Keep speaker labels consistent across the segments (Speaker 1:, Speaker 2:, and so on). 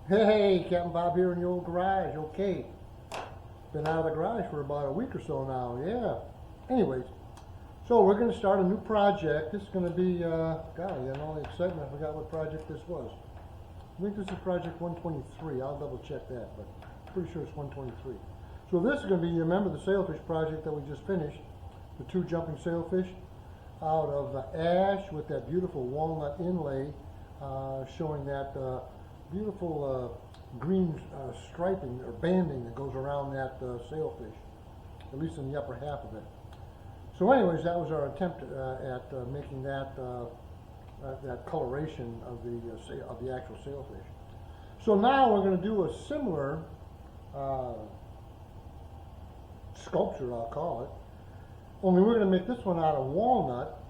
Speaker 1: Hey, Captain Bob here in the old garage. Okay, been out of the garage for about a week or so now. Yeah. Anyways, so we're going to start a new project. This is going to be, golly, and all the excitement. I forgot what project this was. I think this is project 123. I'll double check that, but pretty sure it's 123. So this is going to be, you remember the sailfish project that we just finished, the 2 jumping sailfish out of ash with that beautiful walnut inlay, showing that beautiful green striping or banding that goes around that sailfish, at least in the upper half of it. So anyways, that was our attempt at making that that coloration of the actual sailfish. So now we're going to do a similar sculpture, I'll call it, only we're going to make this one out of walnut.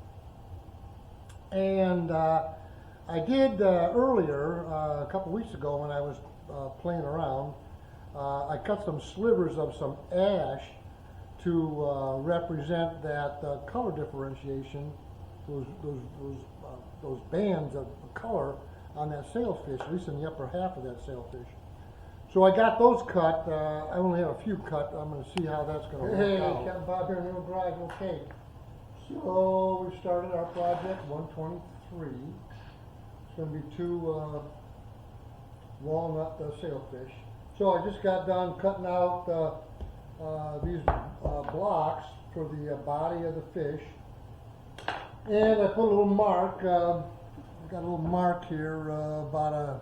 Speaker 1: And I did earlier, a couple weeks ago when I was playing around, I cut some slivers of some ash to represent that color differentiation, those bands of color on that sailfish, at least in the upper half of that sailfish. So I got those cut. I only have a few cut. I'm going to see how that's going to work out. Hey, Captain Bob here in the old garage. Okay. So we started our project 123. It's going to be 2 walnut sailfish. So I just got done cutting out these blocks for the body of the fish, and I put a little mark. I got a little mark here, about a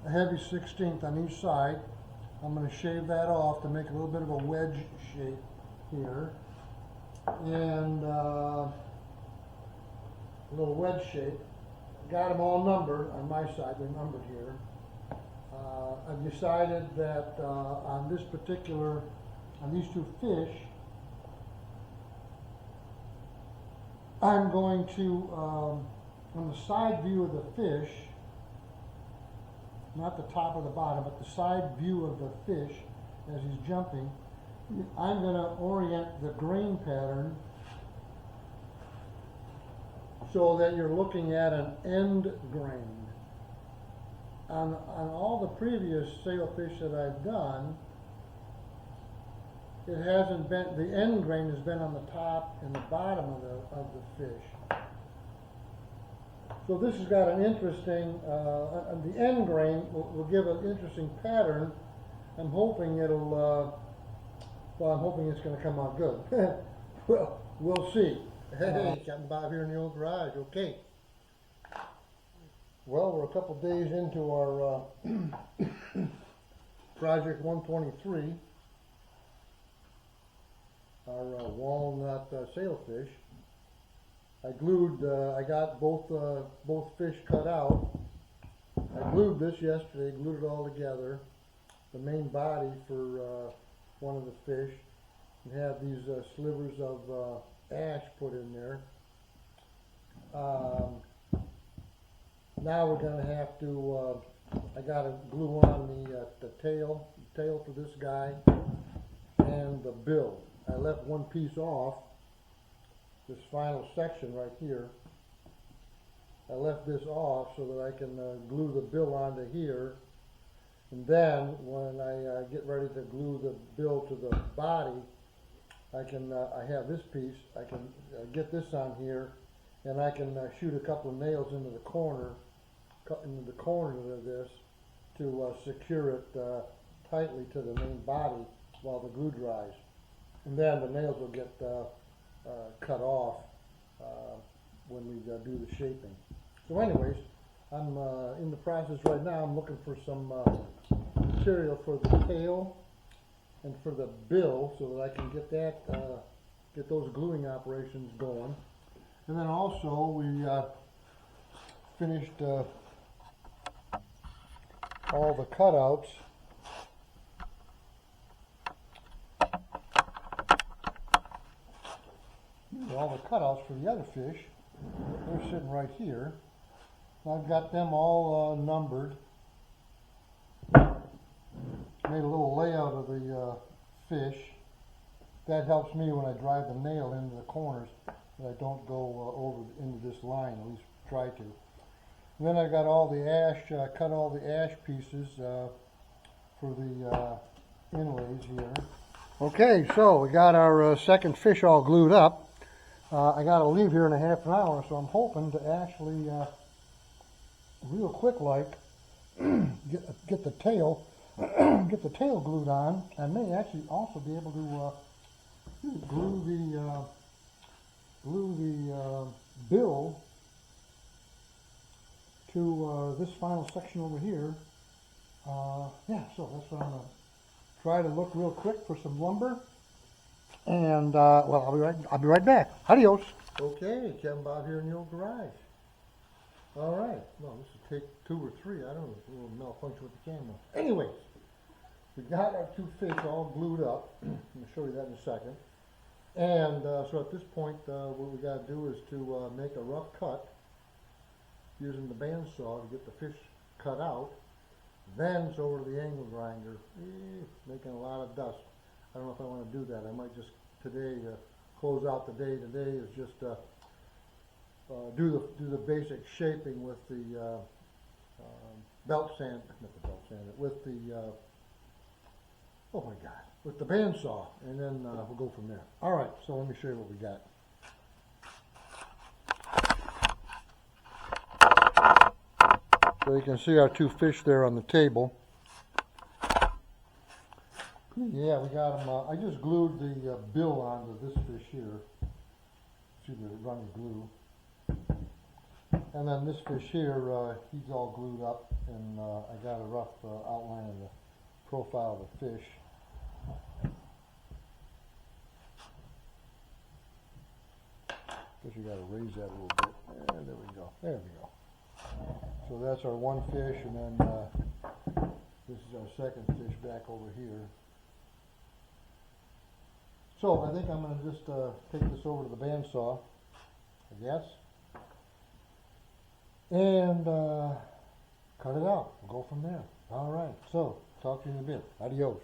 Speaker 1: heavy 1/16 on each side. I'm going to shave that off to make a little bit of a wedge shape here, and a little wedge shape. Got them all numbered on my side. They're numbered here. I've decided that on these 2 fish, I'm going to, on the side view of the fish, not the top or the bottom, but the side view of the fish as he's jumping, I'm going to orient the grain pattern so that you're looking at an end grain. On all the previous sailfish that I've done, it hasn't been, the end grain has been on the top and the bottom of the fish. So this has got an interesting, the end grain will give an interesting pattern. I'm hoping it'll, well, I'm hoping it's going to come out good. Well, we'll see. Hey, Captain Bob here in the old garage. Okay. Well, we're a couple days into our project 123, our walnut sailfish. I got both fish cut out. I glued this yesterday, glued it all together. The main body for one of the fish. We have these slivers of ash put in there. Now we're going to have to, I got to glue on the tail for this guy and the bill. I left one piece off, this final section right here. I left this off so that I can glue the bill onto here. And then when I get ready to glue the bill to the body, I have this piece, I can get this on here, and I can shoot a couple of nails into the corners of this to secure it tightly to the main body while the glue dries. And then the nails will get cut off when we do the shaping. So anyways, I'm in the process right now. I'm looking for some material for the tail and for the bill so that I can get that, get those gluing operations going. And then also we finished all the cutouts. All the cutouts for the other fish. They're sitting right here. I've got them all numbered. Made a little layout of the fish. That helps me when I drive the nail into the corners that I don't go over into this line, at least try to. then I got all the ash, cut all the ash pieces for the inlays here. Okay, so we got our second fish all glued up. I got to leave here in a half an hour, so I'm hoping to actually, real quick like, get the tail get the tail glued on. I may actually also be able to glue the bill to this final section over here. Yeah, so that's what I'm gonna try to look real quick for some lumber. And well, I'll be right back. Adios. Okay, Kevin Bob here in the old garage. All right. Well, this is take 2 or 3. I don't know. It's a little malfunction with the camera. Anyways, we got our 2 fish all glued up. I'm going to show you that in a second. And so at this point, what we got to do is to make a rough cut using the bandsaw to get the fish cut out. Then it's over to the angle grinder, making a lot of dust. I don't know if I want to do that. I might just today close out the day. Today is just do the basic shaping with the belt sand, not the belt sander, with the oh my God, with the bandsaw, and then we'll go from there. All right, so let me show you what we got. So you can see our 2 fish there on the table. Yeah, we got them. I just glued the bill onto this fish here. See the running glue. And then this fish here, he's all glued up, and I got a rough outline of the profile of the fish. Guess you got to raise that a little bit. There we go. There we go. So that's our 1 fish, and then this is our 2nd fish back over here. So I think I'm going to just take this over to the bandsaw, I guess, and cut it out. We'll go from there. All right. So talk to you in a bit. Adios.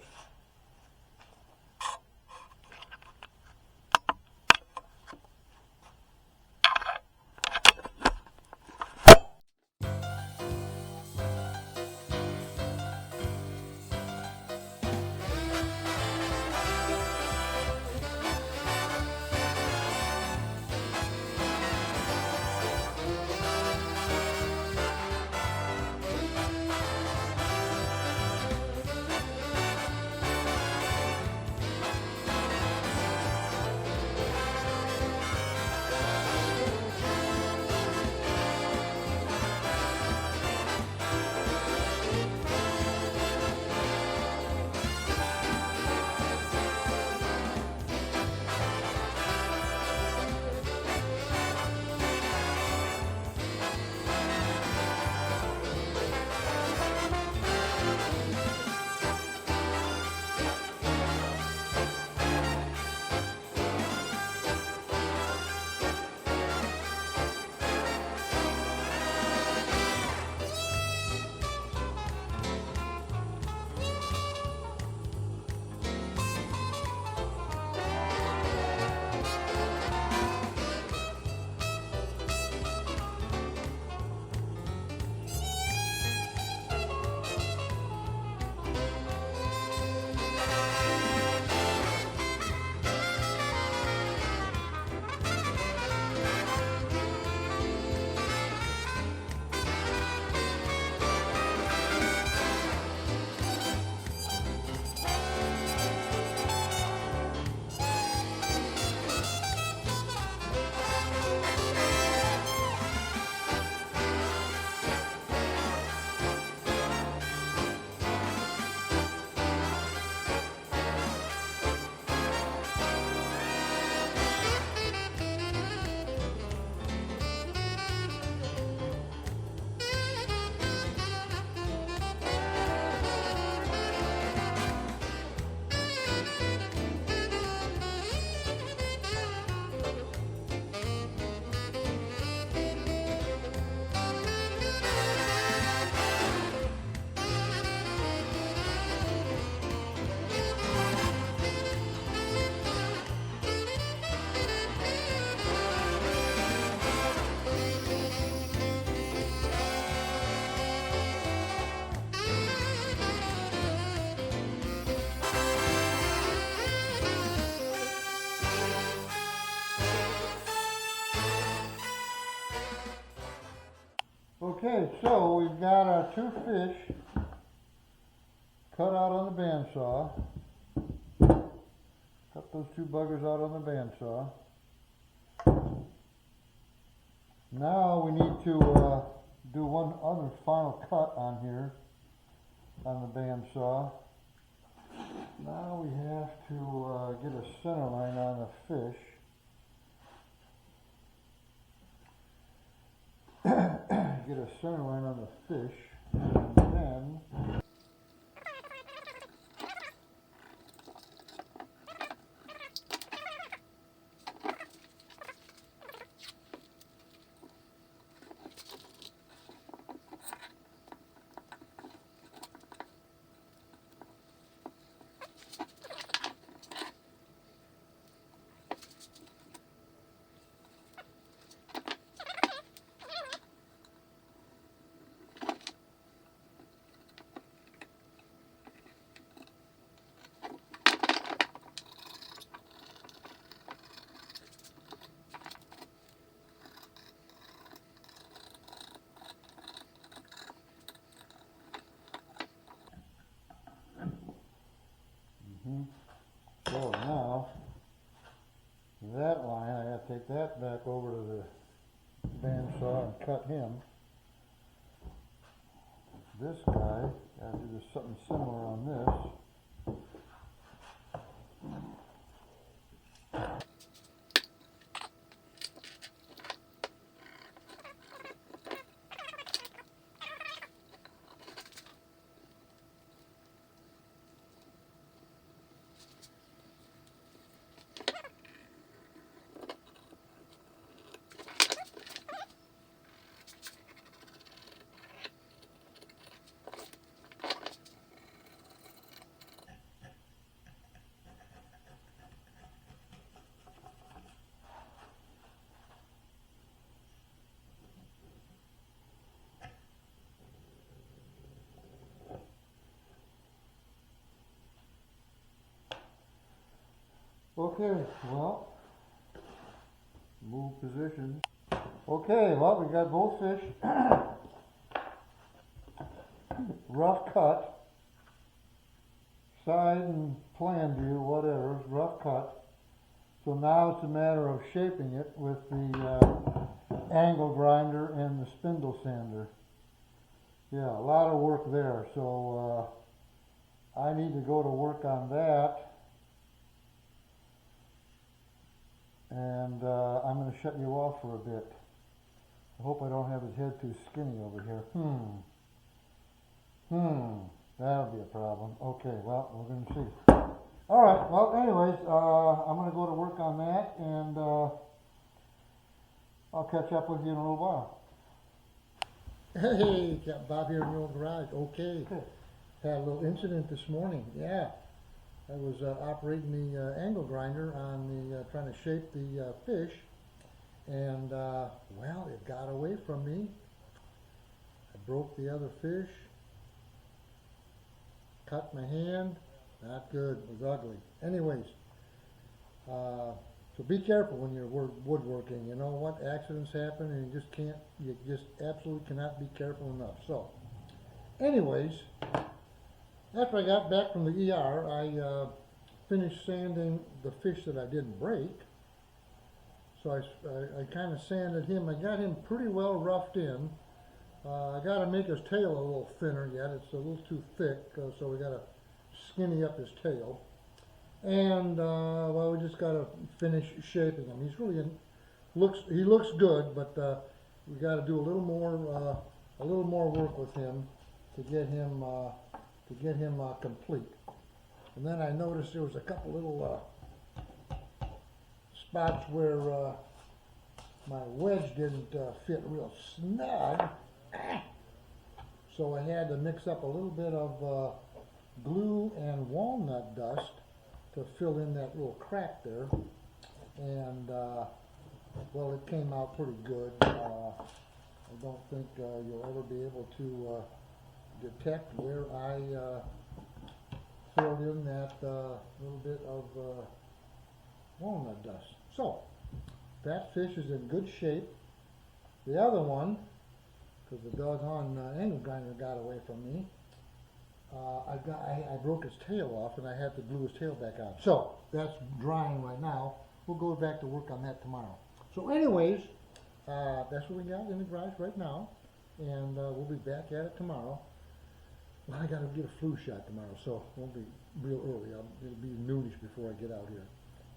Speaker 1: Okay, so we've got our 2 fish cut out on the bandsaw. Cut those 2 buggers out on the bandsaw. Now we need to do one other final cut on here on the bandsaw. Now we have to get a center line on the fish. Get a center line on the fish, and then so now that line, I gotta take that back over to the bandsaw and cut him. This guy, gotta do something similar on this. Okay, well, move position. Okay, well, we got both fish rough cut, side and plan view, whatever, rough cut. So now it's a matter of shaping it with the angle grinder and the spindle sander. Yeah, a lot of work there, so I need to go to work on that. And I'm going to shut you off for a bit. I hope I don't have his head too skinny over here. That'll be a problem. Okay, well, we're going to see. All right, well, anyways, I'm going to go to work on that, and I'll catch up with you in a little while. Hey, got Bob here in the old garage. Okay. Had a little incident this morning. Yeah. I was operating the angle grinder on the, trying to shape the fish, and well, it got away from me. I broke the other fish, cut my hand, not good, it was ugly. Anyways, so be careful when you're woodworking. You know what, accidents happen and you just absolutely cannot be careful enough. So, anyways, after I got back from the ER, I finished sanding the fish that I didn't break. So I kind of sanded him. I got him pretty well roughed in. I got to make his tail a little thinner yet. It's a little too thick, so we got to skinny up his tail. And well, we just got to finish shaping him. He's really he looks good, but we got to do a little more work with him to get him complete. And then I noticed there was a couple little spots where my wedge didn't fit real snug. So I had to mix up a little bit of glue and walnut dust to fill in that little crack there. And well, it came out pretty good. I don't think you'll ever be able to detect where I filled in that little bit of walnut dust. So that fish is in good shape. The other one because the doggone angle grinder got away from me. I broke his tail off, and I had to glue his tail back on. So that's drying right now. We'll go back to work on that tomorrow. So anyways, that's what we got in the garage right now, and we'll be back at it tomorrow. Well, I got to get a flu shot tomorrow, so it won't be real early. It'll be noonish before I get out here.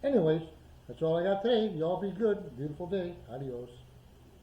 Speaker 1: Anyways, that's all I got today. Y'all be good. Beautiful day. Adios.